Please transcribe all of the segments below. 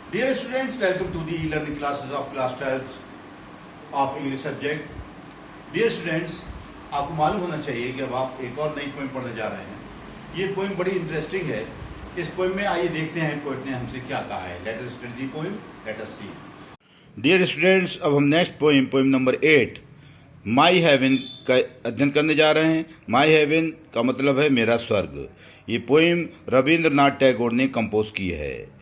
Dear students, welcome to the e-learning classes of class 12th of English subject. Dear students, आपको मालूम होना चाहिए कि अब आप एक और नई पोइम पढ़ने जा रहे हैं। ये पोइम बड़ी इंटरेस्टिंग है। इस पोइम में आइए देखते हैं पोइट ने हमसे क्या कहा है। Let us study the poem, let us see. Dear students, अब हम next poem number 8 my heaven का अध्ययन करने जा रहे हैं। माई हेवन का मतलब है मेरा स्वर्ग। ये पोइम रविंद्रनाथ टैगोर ने कंपोज की है।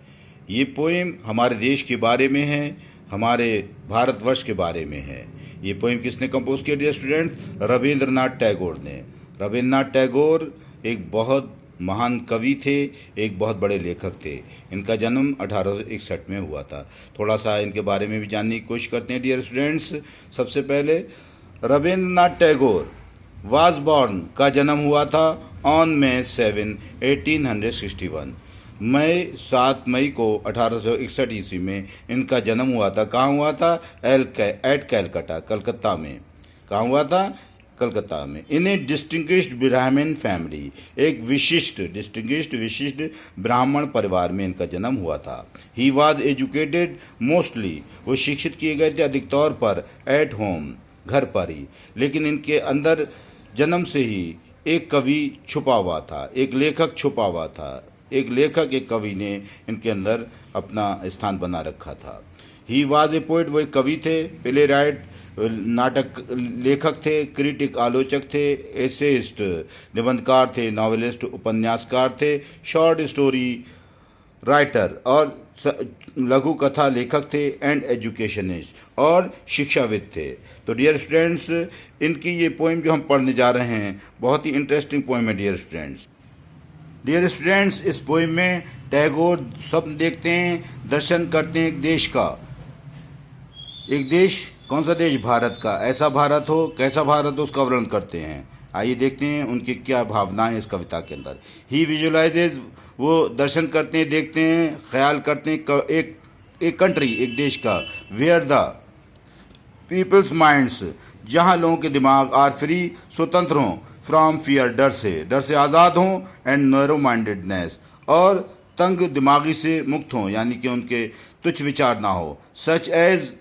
ये पोइम हमारे देश के बारे में है, हमारे भारतवर्ष के बारे में है। ये पोइम किसने कंपोज किया डियर स्टूडेंट्स? रविंद्रनाथ टैगोर ने। रविंद्रनाथ टैगोर एक बहुत महान कवि थे, एक बहुत बड़े लेखक थे। इनका जन्म 1861 में हुआ था। थोड़ा सा इनके बारे में भी जानने की कोशिश करते हैं डियर स्टूडेंट्स। सबसे पहले रविंद्रनाथ टैगोर वाज बॉर्न का जन्म हुआ था ऑन May 7, 1861। मई 7 मई को 1861 ईस्वी में इनका जन्म हुआ था। कहाँ हुआ था? एट कैलकाटा, कलकत्ता में। कहाँ हुआ था? कलकत्ता में। इन ए डिस्टिंग्विश्ड ब्राह्मण फैमिली, एक विशिष्ट ब्राह्मण परिवार में इनका जन्म हुआ था। ही वॉज एजुकेटेड मोस्टली, वो शिक्षित किए गए थे अधिक तौर पर एट होम, घर पर ही। लेकिन इनके अंदर जन्म से ही एक कवि छुपा हुआ था, एक लेखक छुपा हुआ था। एक लेखक, एक कवि ने इनके अंदर अपना स्थान बना रखा था। ही वाज ए पोइट, वो एक कवि थे, प्ले राइट नाटक लेखक थे, क्रिटिक आलोचक थे, एसेइस्ट निबंधकार थे, नॉवेलिस्ट उपन्यासकार थे, शॉर्ट स्टोरी राइटर और लघु कथा लेखक थे, एंड एजुकेशनिस्ट और शिक्षाविद थे। तो डियर स्टूडेंट्स, इनकी ये पोइम जो हम पढ़ने जा रहे हैं बहुत ही इंटरेस्टिंग पोइम है डियर स्टूडेंट्स। डियर स्टूडेंट्स, इस पोइम में टैगोर स्वप्न देखते हैं, दर्शन करते हैं एक देश का। एक देश, कौन सा देश? भारत का। ऐसा भारत हो, कैसा भारत हो, उसका वर्णन करते हैं। आइए देखते हैं उनकी क्या भावनाएं हैं इस कविता के अंदर। ही विजुअलाइजेज, वो दर्शन करते हैं, देखते हैं, ख्याल करते हैं एक कंट्री, एक देश का। वेयर द पीपल्स माइंड्स, जहाँ लोगों के दिमाग आर फ्री, स्वतंत्र हों, फ्रॉम फियर, डर से आज़ाद हों, एंड नैरो माइंडेडनेस, और तंग दिमागी से मुक्त हों, यानी कि उनके तुच्छ विचार ना हो। सच एज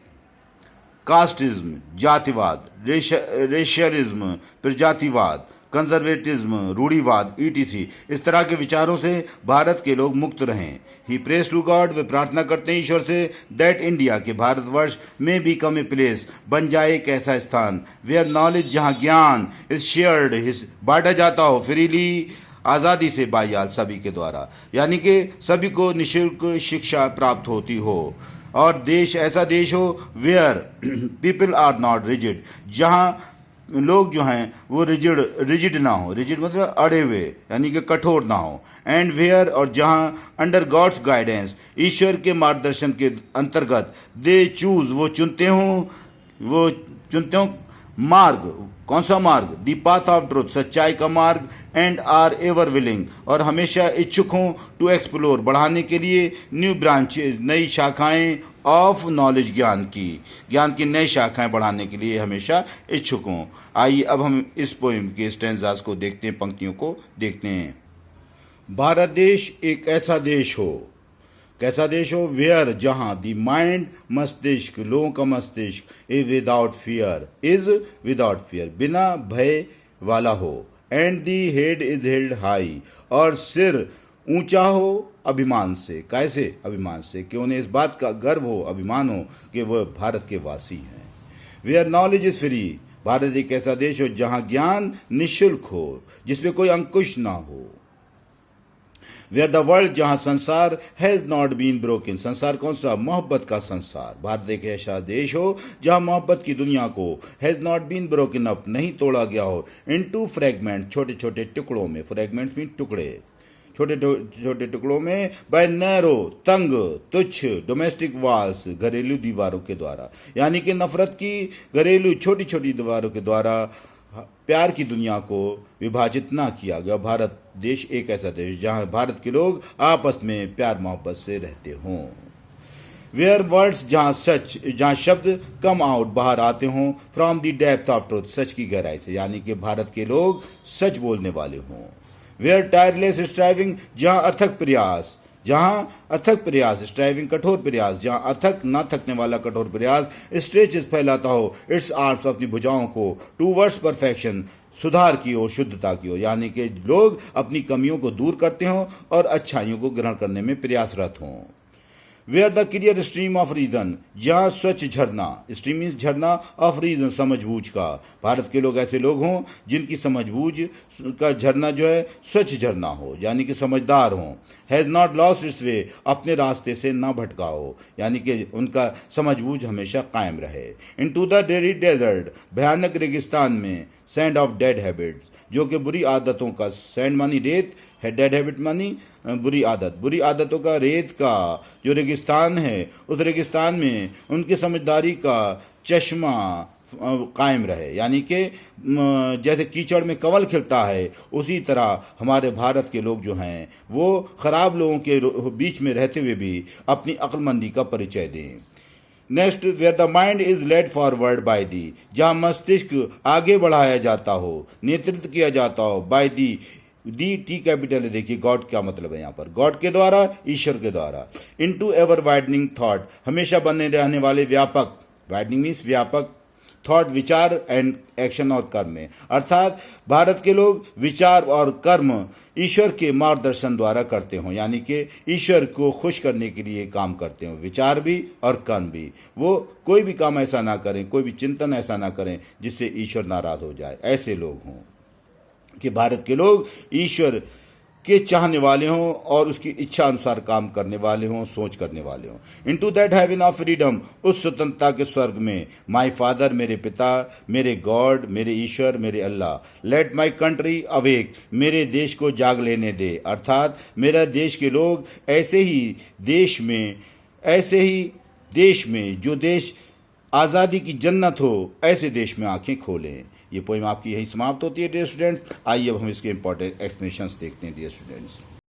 कास्टिज्म, जातिवाद, रेशियलिज्म, प्रजातिवाद, कंजर्वेटिज्म, रूढ़िवाद, ईटीसी, इस तरह के विचारों से भारत के लोग मुक्त रहें। ही प्रेस टू गॉड, वे प्रार्थना करते हैं ईश्वर से, दैट इंडिया, के भारतवर्ष में बिकम ए प्लेस, बन जाए एक ऐसा स्थान, वेयर नॉलेज, जहाँ ज्ञान इज शेयर्ड, बांटा जाता हो, फ्रीली, आज़ादी से, बायाल, सभी के द्वारा, यानी कि सभी को निःशुल्क शिक्षा प्राप्त होती हो। और देश, ऐसा देश हो where people are not rigid, जहाँ लोग जो हैं वो रिजिड ना हो। रिजिड मतलब अड़े हुए, यानी कि कठोर ना हो। एंड वेयर, और जहाँ अंडर गॉड्स गाइडेंस, ईश्वर के मार्गदर्शन के अंतर्गत, दे चूज, वो चुनते हो मार्ग। कौन सा मार्ग? दी पाथ ऑफ ट्रुथ, सच्चाई का मार्ग, एंड आर एवर विलिंग, और हमेशा इच्छुक हों, टू एक्सप्लोर, बढ़ाने के लिए, न्यू ब्रांचेज, नई शाखाएं, ऑफ नॉलेज, ज्ञान की नई शाखाएं बढ़ाने के लिए हमेशा इच्छुक हों। आइए अब हम इस पोइम के स्टैंजास को देखते हैं, पंक्तियों को देखते हैं। भारत देश एक ऐसा देश हो, कैसा देश हो? वेयर, जहाँ, दी माइंड, मस्तिष्क, लोगों का मस्तिष्क, इज विदाउट फियर, बिना भय वाला हो, and the head is held high, और सिर ऊंचा हो अभिमान से। कैसे? अभिमान से कि उन्हें इस बात का गर्व हो, अभिमान हो कि वह भारत के वासी हैं। Where knowledge is free, Bharat एक ऐसा देश हो जहाँ ज्ञान निःशुल्क हो, जिसमें कोई अंकुश ना हो। वेयर द वर्ल्ड, जहाँ संसार, हैज नॉट बीन ब्रोकन, संसार कौन सा? मोहब्बत का संसार। भारत एक ऐसा देश हो जहाँ मोहब्बत की दुनिया को, has not been broken up, नहीं तोड़ा गया हो, इनटू फ्रैगमेंट, छोटे छोटे टुकड़ों में, फ्रैगमेंट्स मीन टुकड़े, छोटे छोटे टुकड़ों में, बाय नैरो, तंग, तुच्छ, डोमेस्टिक वॉल्स, घरेलू दीवारों के द्वारा, यानी कि नफरत की घरेलू छोटी छोटी दीवारों के द्वारा प्यार की दुनिया को विभाजित ना किया गया। भारत देश एक ऐसा देश जहां भारत के लोग आपस में प्यार मोहब्बत से रहते हों। वेयर वर्ड्स, जहाँ शब्द कम आउट, बाहर आते हों, from the depth of truth, सच की गहराई से, यानी कि भारत के लोग सच बोलने वाले हों। वेयर टायरलेस स्ट्राइविंग, जहाँ अथक प्रयास, जहां अथक प्रयास, स्ट्राइविंग कठोर प्रयास, जहां अथक न थकने वाला कठोर प्रयास स्ट्रेचेस फैलाता हो इट्स आर्म्स अपनी भुजाओं को टूवर्ड्स परफेक्शन, सुधार की ओर, शुद्धता की ओर, यानी कि लोग अपनी कमियों को दूर करते हों और अच्छाइयों को ग्रहण करने में प्रयासरत हों। Where the clear stream of reason, जहाँ स्वच्छ झरना, स्ट्रीम मीन्स झरना, ऑफ रीजन समझबूझ का, भारत के लोग ऐसे लोग हों जिनकी समझबूझ का झरना जो है स्वच्छ झरना हो, यानी कि समझदार हों। हैज़ नॉट लॉस्ट इट्स वे, अपने रास्ते से न भटका हो, यानी कि उनका समझबूझ हमेशा कायम रहे। इन टू द डेरी डेजर्ट, भयानक रेगिस्तान में, सैंड ऑफ डेड हैबिट्स, जो कि बुरी आदतों का, सैंड मानी रेत है, डेड हैबिट मानी बुरी आदत, बुरी आदतों का रेत का जो रेगिस्तान है, उस रेगिस्तान में उनकी समझदारी का चश्मा कायम रहे, यानी कि जैसे कीचड़ में कंवल खिलता है उसी तरह हमारे भारत के लोग जो हैं वो खराब लोगों के बीच में रहते हुए भी अपनी अक्लमंदी का परिचय दें। Next, where the mind is led forward by thee, जहाँ मस्तिष्क आगे बढ़ाया जाता हो, नेतृत्व किया जाता हो, बाय दी टी कैपिटल है, देखिए गॉड क्या मतलब है यहाँ पर, गॉड के द्वारा, ईश्वर के द्वारा। इनटू एवर वाइडनिंग थॉट, हमेशा बने रहने वाले व्यापक, वाइडनिंग मीन्स व्यापक, थॉट विचार एंड एक्शन और कर्म में, अर्थात भारत के लोग विचार और कर्म ईश्वर के मार्गदर्शन द्वारा करते हों, यानी कि ईश्वर को खुश करने के लिए काम करते हों, विचार भी और कर्म भी। वो कोई भी काम ऐसा ना करें, कोई भी चिंतन ऐसा ना करें जिससे ईश्वर नाराज हो जाए। ऐसे लोग हों कि भारत के लोग ईश्वर के चाहने वाले हों और उसकी इच्छा अनुसार काम करने वाले हों, सोच करने वाले हों। Into that heaven of freedom, उस स्वतंत्रता के स्वर्ग में, माय फादर, मेरे पिता, मेरे गॉड, मेरे ईश्वर, मेरे अल्लाह, लेट माय कंट्री अवेक, मेरे देश को जाग लेने दे, अर्थात मेरा देश के लोग ऐसे ही देश में जो देश आज़ादी की जन्नत हो, ऐसे देश में आंखें खोलें। ये पोइम आपकी यही समाप्त होती है डियर स्टूडेंट्स। आइए अब हम इसके इंपॉर्टेंट एक्सप्लेनेशंस देखते हैं डियर स्टूडेंट्स।